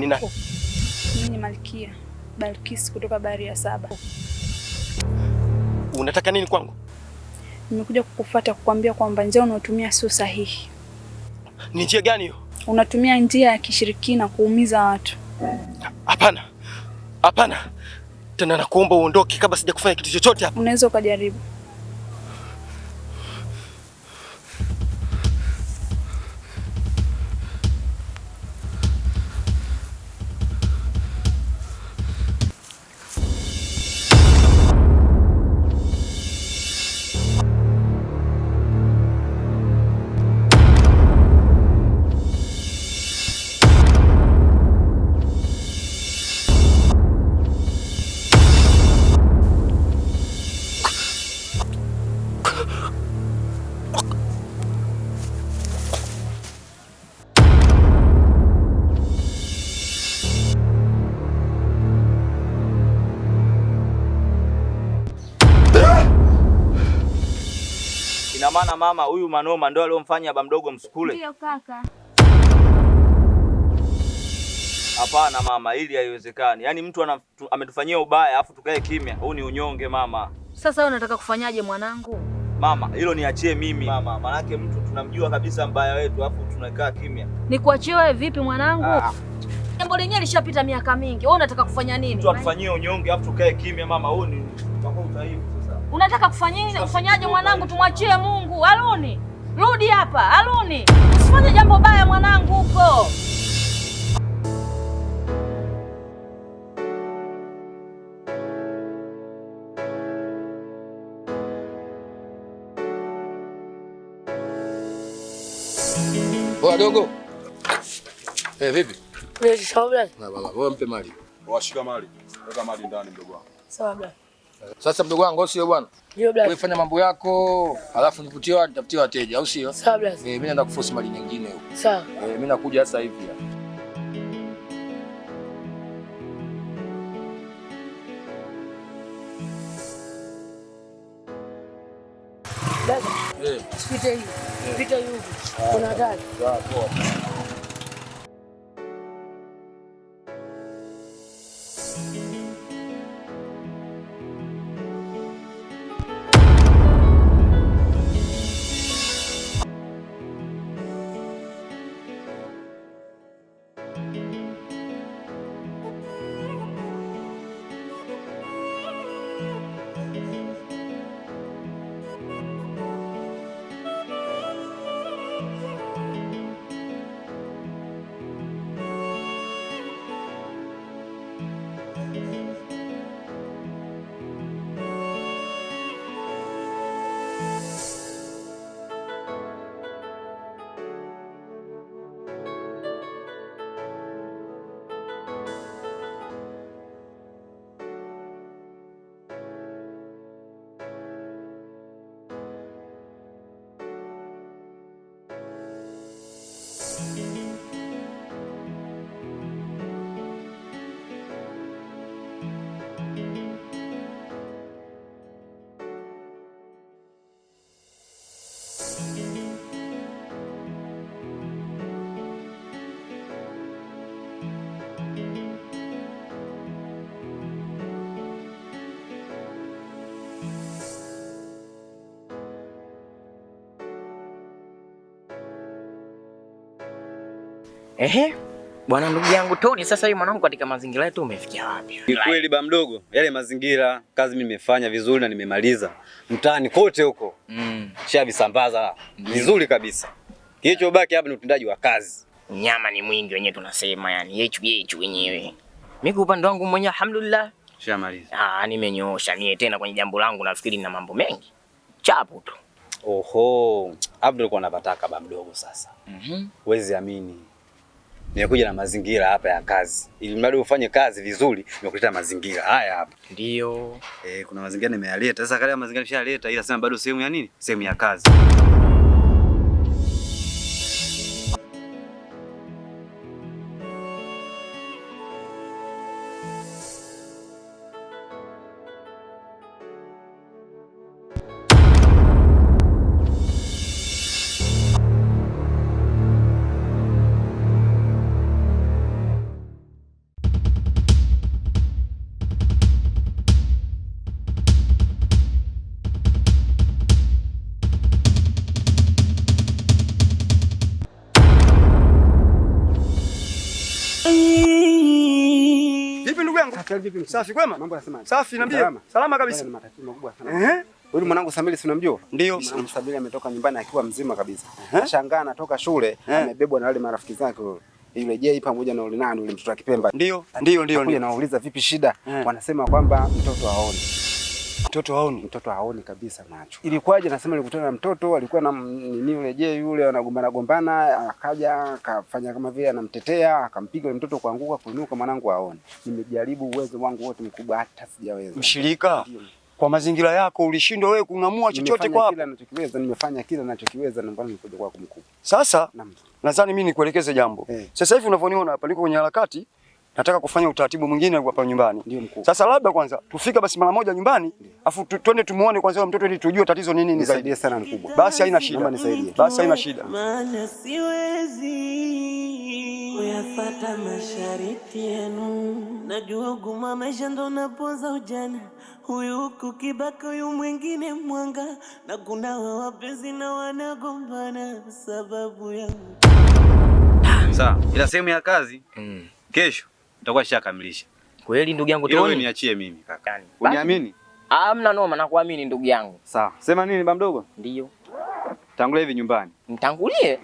nani? Mimi ni Malkia Balkis kutoka Bahari ya Saba. Unataka nini kwangu? Nimekuja kukufuata kukuambia kwamba njia unayotumia sio sahihi. Ni njia gani hiyo? Unatumia njia ya kishirikina kuumiza watu. Hapana. Hapana. Tena nakuomba uondoke kabla sijakufanya kitu chochote hapa. Unaweza ukajaribu. Ina maana mama huyu Manoma ndio aliyomfanya baba mdogo msukule? Ndio kaka. Hapana mama, hili haiwezekani. Yaani mtu ametufanyia ubaya afu tukae kimya. Huu ni unyonge mama. Sasa wewe unataka kufanyaje mwanangu? Mama, hilo niachie mimi mama. Maanake mtu tunamjua kabisa mbaya wetu afu tunakaa kimya. Nikuachie wewe vipi mwanangu? Jambo lenyewe lishapita miaka mingi. Wewe unataka kufanya nini? Mtu atufanyie unyonge afu tukae kimya mama. Huu ni utakuwa udhaifu sasa. Unataka kufanya nini? Ufanyaje mwanangu? Tumwachie Mungu. Aluni. Rudi hapa. Aluni. Usifanye jambo baya mwanangu huko. Wadogo. Vipi? Wewe shaula. Na baba, wewe mpe mali. Washika mali. Weka mali ndani mdogo wangu. Sawa bwana. Sasa mdogo wangu sio bwana. Ndio bwana. Wewe fanya mambo yako, alafu nitafutie wateja au sio? Sawa bwana. Mimi naenda kuforce mali nyingine huko. Sawa. Mimi nakuja sasa hivi. Baba. Pita hivi. Pita hivi. Kuna hatari. Poa. Bwana ndugu yangu Tony, sasa hivi mwanangu katika mazingira yetu umefikia wapi? Ni kweli ba mdogo, yale mazingira kazi mimi nimefanya vizuri na nimemaliza. Mtaani kote huko. Shavisambaza vizuri kabisa. Kilichobaki hapa ni utendaji wa kazi. Nyama ni mwingi wenyewe tunasema, yani yechu wenyewe. Mimi kwa upande wangu mwenyewe alhamdulillah shamaliza. Nimenyoosha mie tena kwenye jambo langu, nafikiri nina mambo mengi. Chapu tu. Oho, hapo ndio napataka ba mdogo sasa. Huwezi amini. Nimekuja na mazingira hapa ya kazi. Ili mradi ufanye kazi vizuri, nimekuleta mazingira haya hapa. Ndio. Kuna mazingira nimeyaleta. Sasa kale mazingira nishaleta ila sema bado sehemu ya nini? Sehemu ya kazi. Safi kwema? Mambo yanasema. Safi niambie. Salama kabisa. Ni matatizo makubwa sana. Huyu mwanangu Samili si unamjua? Ndio. Mwanangu Samili ametoka nyumbani akiwa mzima kabisa. Nashangaa anatoka shule, amebebwa na wale marafiki zake yule Jay pamoja na yule nani yule mtoto wa Kipemba. Ndio. Nauliza vipi shida? Wanasema kwamba mtoto haoni. Mtoto haoni kabisa macho. Ilikuwaje? Nasema nilikutana na mtoto alikuwa na nini yule Jay yule wanagombana akaja akafanya kama vile anamtetea akampiga yule mtoto kuanguka kuinuka mwanangu haoni. Nimejaribu uwezo wangu wote mkubwa hata sijaweza. Mshirika. Kwa mazingira yako ulishindwa wewe kung'amua chochote kwa hapo. Nimefanya kila ninachokiweza na mbona nikuja kwako mkubwa. Sasa nadhani mimi nikuelekeze jambo. Sasa hivi unavyoniona hapa niko kwenye harakati nataka kufanya utaratibu mwingine hapa nyumbani. Ndio mkuu. Sasa labda kwanza tufika basi mara moja nyumbani, afu twende tumuone kwanza mtoto ili tujue tatizo nini zaidi. Nisaidie sana mkubwa. Basi haina shida. Naomba nisaidie. Basi haina shida. Maana siwezi kuyafuata masharti yenu. Najua guma maisha ndo napoza ujana. Huyu kukibaka huyu mwingine mwanga. Na kuna wapenzi na wanagombana sababu yangu. Sawa, ila sehemu ya kazi kesho nitakuwa nishakamilisha. Kweli ndugu yangu Toni. Wewe niachie mimi kaka. Uniamini? Hamna noma, nakuamini ndugu yangu. Sawa. Sema nini baba mdogo? Ndio. Tangulia hivi nyumbani. Nitangulie?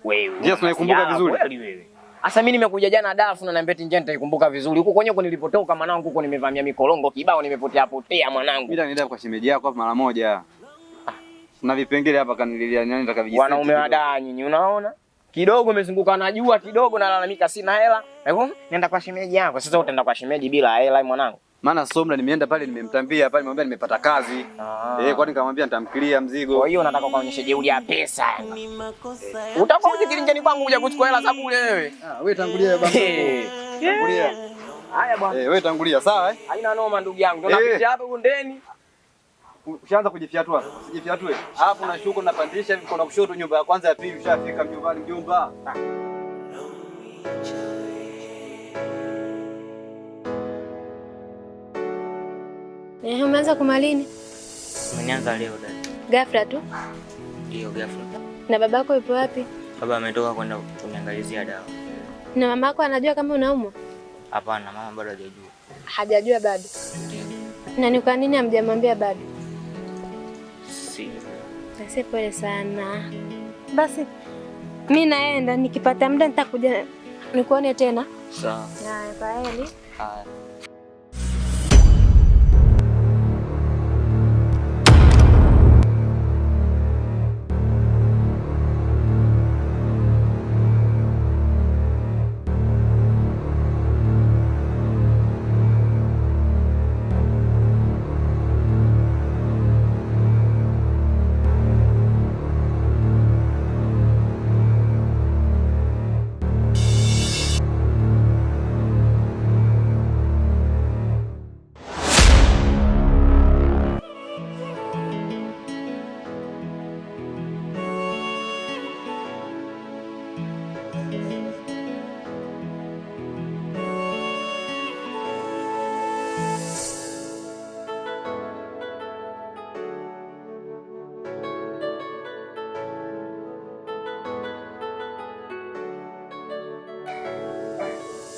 Wewe. Ndio tunaikumbuka vizuri. Kweli wewe. Sasa mimi nimekuja jana dafu na naambia nje nitaikumbuka vizuri. Huko kwenye nilipotoka mwanangu huko nimevamia mikolongo kibao nimepotea mwanangu. Bila nienda kwa shemeji yako hapa mara moja. Kuna vipengele hapa kanililia nani nitakavijisema. Wanaume wadaa nyinyi unaona? Kidogo nimezunguka na jua kidogo nalalamika sina hela. Hebu nenda kwa shemeji yako. Sasa utaenda kwa shemeji bila hela mwanangu. Maana Somla nimeenda pale nimemtambia pale nimemwambia nimepata kazi. Kwani nikamwambia nitamkilia mzigo. Kwa hiyo nataka kuonyesha jeuri ya pesa. Utakuwa uje kilinjani kwangu kuja kuchukua hela za kule wewe. Wewe tangulia baba. Tangulia. Haya bwana. Wewe tangulia sawa Haina noma ndugu yangu. Ndio napita hapa bondeni. Ushaanza kujifiatua. Usijifiatue. Hapo unashuka unapandisha hivi kuna kushoto nyumba ya kwanza ya pili ushafika mjomba mjomba. Umeanza kumalini? Nimeanza leo dada. Ghafla tu? Ndio ghafla. Na babako yupo wapi? Baba ametoka kwenda kuniangalizia dawa. Na mamako anajua kama unaumwa? Hapana, mama bado hajajua. Hajajua bado? Ndio. Na ni kwa nini hamjamwambia bado? Si. Sasa pole sana. Basi mimi naenda, nikipata muda nitakuja nikuone tena. Sawa. Haya, kwaheri. Haya.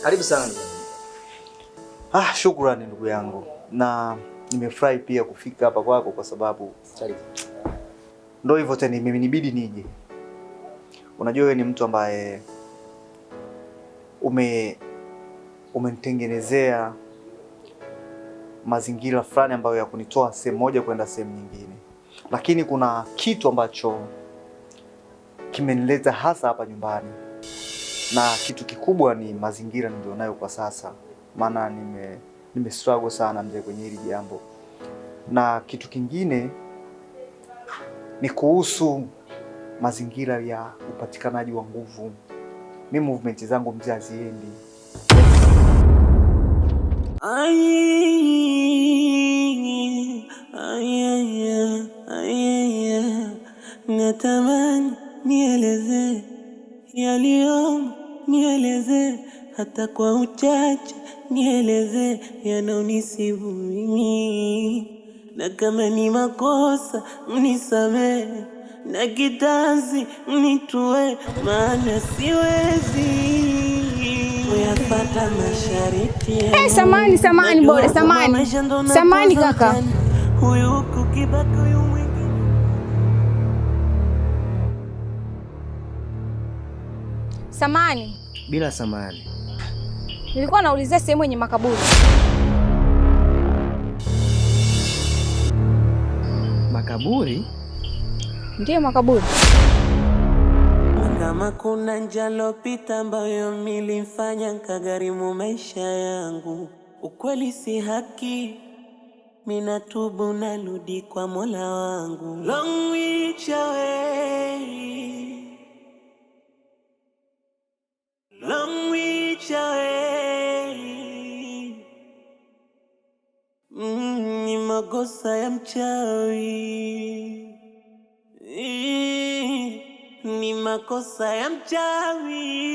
Karibu sana. Shukrani ndugu yangu. Na nimefurahi pia kufika hapa kwako kwa sababu ndio hivyo tena imenibidi nije. Unajua wewe ni mtu ambaye umenitengenezea mazingira fulani ambayo ya kunitoa sehemu moja kwenda sehemu nyingine. Lakini kuna kitu ambacho kimenileta hasa hapa nyumbani. Na kitu kikubwa ni mazingira nilionayo kwa sasa. Maana nime struggle sana mzee kwenye hili jambo. Na kitu kingine ni kuhusu mazingira ya upatikanaji wa nguvu. Mimi movement zangu mzee haziendi. Natamani nieleze yaliyomo, nieleze hata kwa uchache, nieleze yanaonisibu mimi, na kama ni makosa mnisamehe, na kitanzi mnitue, maana siwezi kuyapata masharti. Samani bora, samani kaka. Huyu kukibaka huyu mwingine. Samani. Bila samani. Nilikuwa naulizia sehemu yenye makaburi. Makaburi? Ndiyo makaburi. Kama kuna njalo pita ambayo milimfanya nkagarimu maisha yangu, ukweli si haki, minatubu narudi kwa Mola wangu. Long reach away, long reach away. Ni makosa ya mchawi, ni makosa ya mchawi.